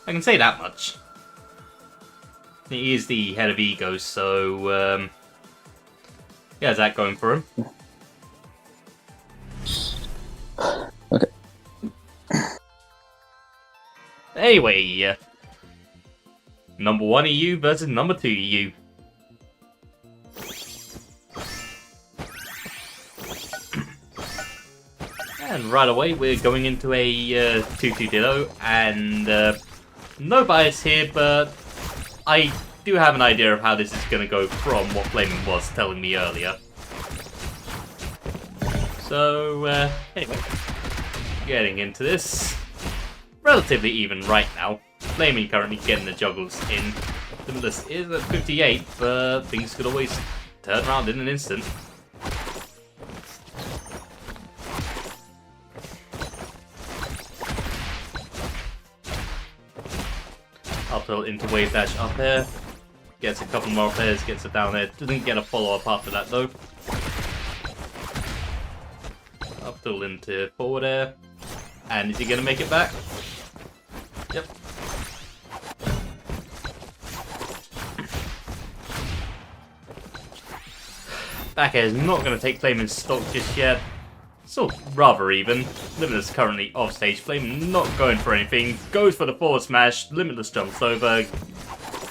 I can say that much. He is the head of ego, so he has that going for him. Okay. Anyway, number 1 EU versus number 2 EU. And right away, we're going into a 2-2 ditto, and no bias here, but I do have an idea of how this is going to go from what Flaming was telling me earlier. So, anyway, getting into this. Relatively even right now. Flaming currently getting the juggles in. Limitless is at 58, but things could always turn around in an instant. Up tilt into wave dash up there. Gets a couple more pairs, gets it down there. Doesn't get a follow-up after that though. Up tilt into forward air. And is he going to make it back? Yep. Back air is not going to take Flaming's stock just yet. Still rather even. Limitless currently off stage. Flaming not going for anything. Goes for the forward smash. Limitless jumps over.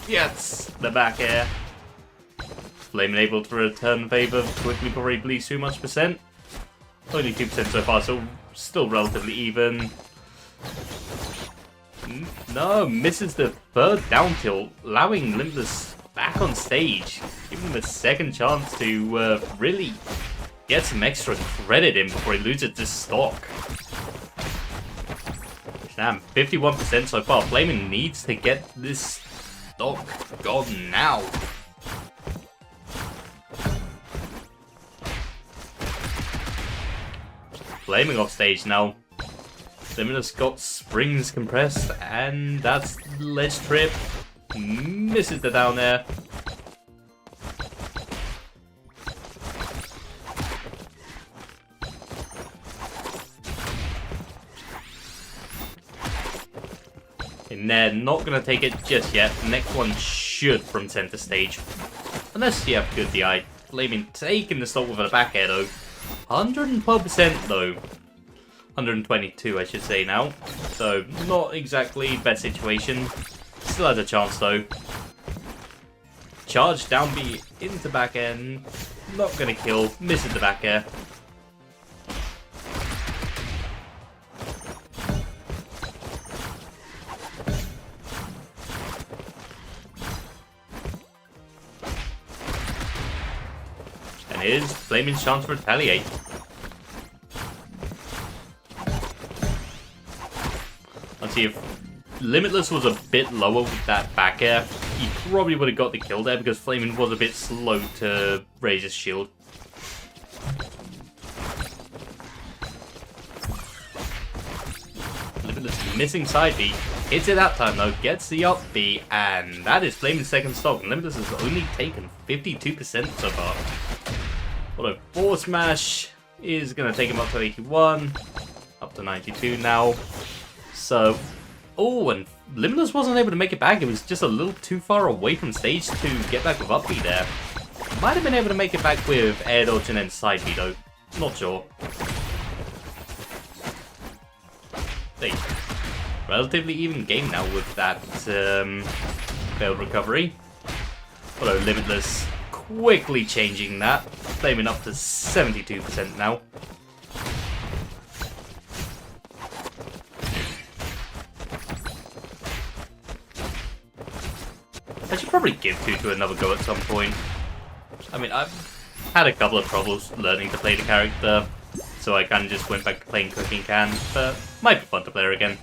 Gets the back air. Flaming able to return favor quickly before he bleeds too much percent. Only 2% so far, so still relatively even. No, misses the third down tilt, allowing Limitless back on stage, giving him a second chance to really get some extra credit in before he loses this stock. Damn, 51% so far. Flaming needs to get this stock gone now. Flaming off stage now. Limitless got springs compressed, and that's ledge trip. Misses the down air. And they're not going to take it just yet. The next one should from center stage. Unless you have good DI. Flaming taking the stock with a back air though. 112% though. 122 I should say now. So not exactly best situation. Still has a chance though. Charge down B into back end. Not gonna kill. Misses the back air. And here's Flaming's chance to retaliate. Let's see if Limitless was a bit lower with that back air. He probably would have got the kill there because Flaming was a bit slow to raise his shield. Limitless missing side B. Hits it that time though, gets the up B, and that is Flaming's second stock. Limitless has only taken 52% so far. Although forward smash is going to take him up to 81, up to 92 now. So, oh, and Limitless wasn't able to make it back. It was just a little too far away from stage to get back with up B there. Might have been able to make it back with air dodge and then side B though. Not sure. Hey, relatively even game now with that failed recovery. Although Limitless quickly changing that, Flaming up to 72% now. I should probably give 2 another go at some point. I mean, I've had a couple of troubles learning to play the character, so I kind of just went back to playing Cooking Can, but might be fun to play her again.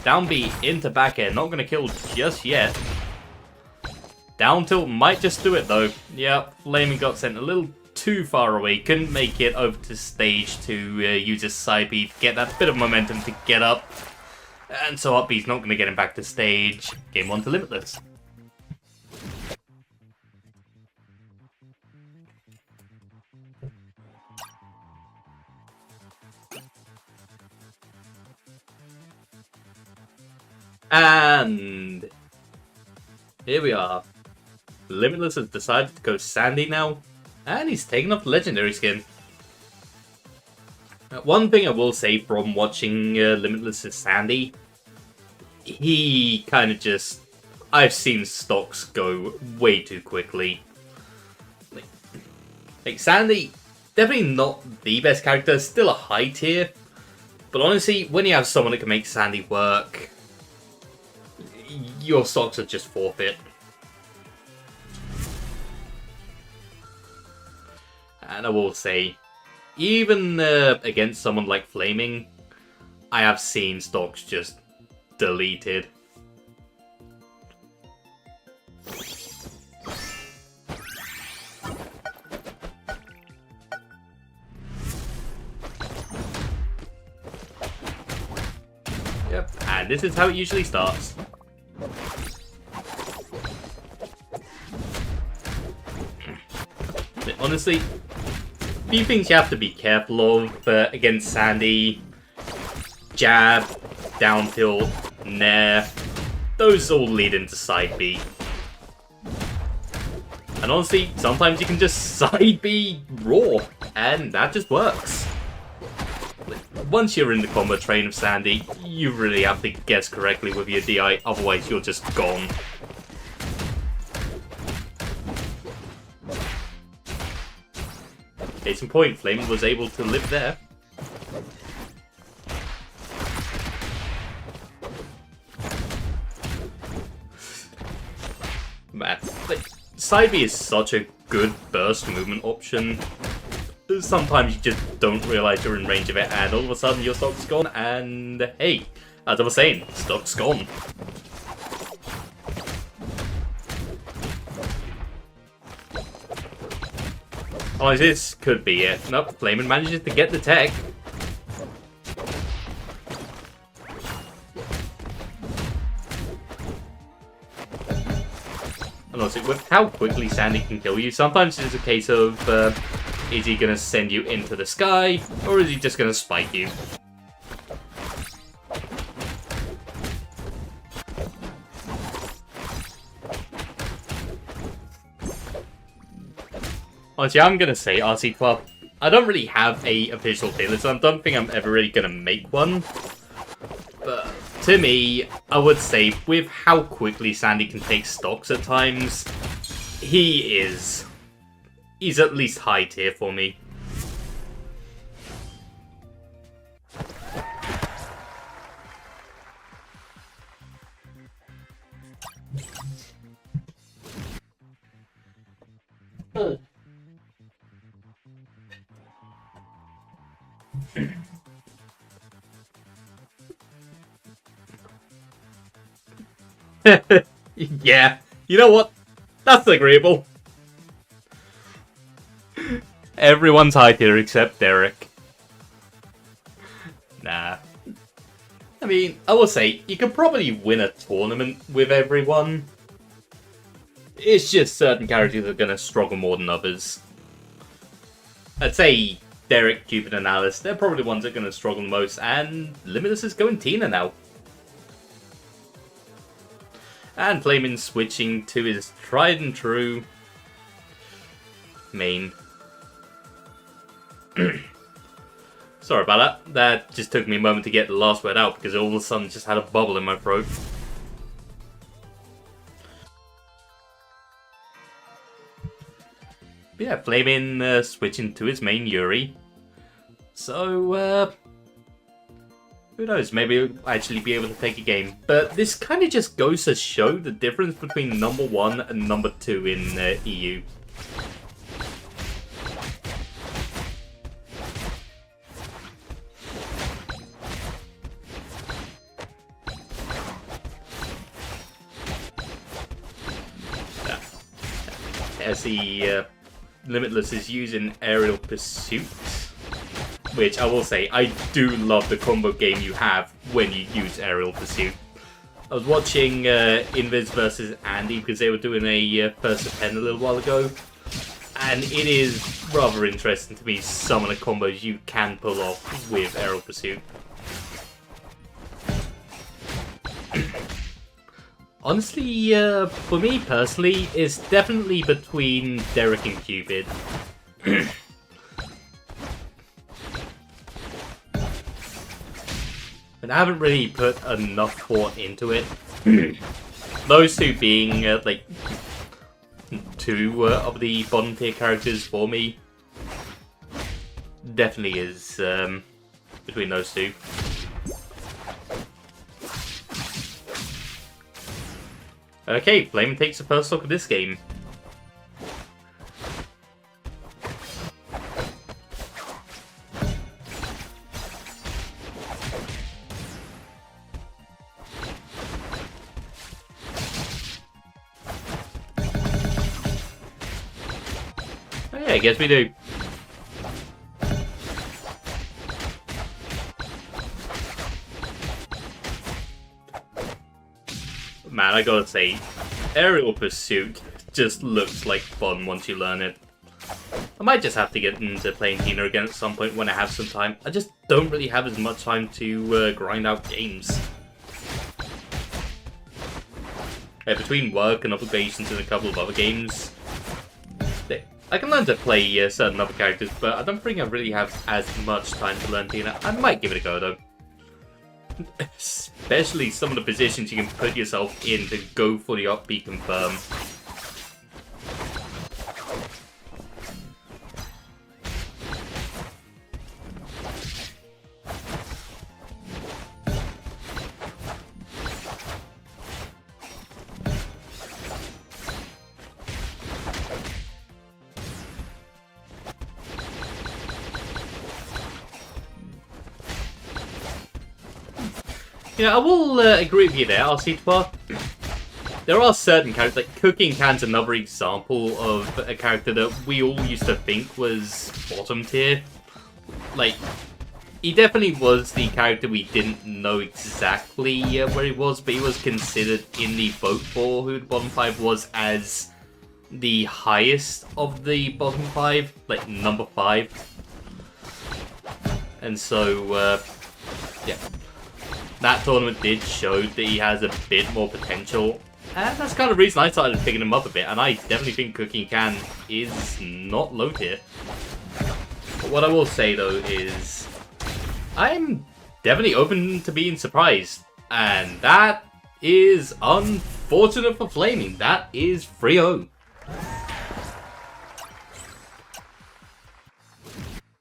Down B into back air, not going to kill just yet. Down tilt might just do it though. Yeah, Flaming got sent a little too far away, couldn't make it over to stage to use his side B, get that bit of momentum to get up. And so up B's not going to get him back to stage. Game 1 to Limitless. And here we are. Limitless has decided to go Sandy now, and he's taken off the legendary skin. One thing I will say from watching Limitless' Sandy, he kind of just... I've seen stocks go way too quickly. Like Sandy, definitely not the best character, still a high tier, but honestly, when you have someone that can make Sandy work, your stocks are just forfeit. And I will say, even against someone like Flaming, I have seen stocks just deleted. Yep, and this is how it usually starts. But honestly, a few things you have to be careful of against Sandy. Jab, down tilt, nair, those all lead into side B. And honestly, sometimes you can just side B raw, and that just works. Once you're in the combo train of Sandy, you really have to guess correctly with your DI, otherwise you're just gone. Case in point, Flaming was able to live there. Man, like, side B is such a good burst movement option. Sometimes you just don't realize you're in range of it, and all of a sudden your stock's gone, and hey, as I was saying, stock's gone. Oh, this could be it. Nope, Flaming manages to get the tech. And also, with how quickly Sandy can kill you, sometimes it's a case of, is he going to send you into the sky, or is he just going to spike you? Honestly, I'm going to say RC12. I don't really have a official tier list, so I don't think I'm ever really going to make one. But to me, I would say with how quickly Sandy can take stocks at times, he's at least high tier for me. Yeah, you know what? That's agreeable. Everyone's high tier except Derek. Nah. I mean, I will say, you can probably win a tournament with everyone. It's just certain characters are going to struggle more than others. I'd say Derek, Cupid, and Alice, they're probably the ones that are going to struggle the most, and Limitless is going Tina now. And Flaming switching to his tried and true main. Sorry about that. That just took me a moment to get the last word out because all of a sudden just had a bubble in my throat. But yeah, Flaming switching to his main Yuri. So, who knows, maybe we'll actually be able to take a game. But this kind of just goes to show the difference between number 1 and number 2 in EU. As the Limitless is using Aerial Pursuit, which I will say, I do love the combo game you have when you use Aerial Pursuit. I was watching Invis versus Andy because they were doing a first of 10 a little while ago, and it is rather interesting to me some of the combos you can pull off with Aerial Pursuit. Honestly, for me personally, it's definitely between Derek and Cupid. But I haven't really put enough thought into it. Those two being, like, two of the bottom tier characters for me. Definitely is, between those two. Okay, Flaming takes the first look at this game. Oh yeah, I guess we do. Man, I gotta say, Aerial Pursuit just looks like fun once you learn it. I might just have to get into playing Tina again at some point when I have some time. I just don't really have as much time to grind out games. Between work and obligations and a couple of other games, I can learn to play certain other characters, but I don't think I really have as much time to learn Tina. I might give it a go though. Especially some of the positions you can put yourself in to go for the upbeat confirm. Yeah, I will agree with you there, RC12. There are certain characters, like Cooking Can's another example of a character that we all used to think was bottom tier. Like, he definitely was the character we didn't know exactly where he was, but he was considered in the vote for who the bottom 5 was as the highest of the bottom 5, like number 5. And so, yeah. That tournament did show that he has a bit more potential, and that's kind of the reason I started picking him up a bit, and I definitely think Cooking Can is not low tier. But what I will say though is, I'm definitely open to being surprised, and that is unfortunate for Flaming. That is 3-0.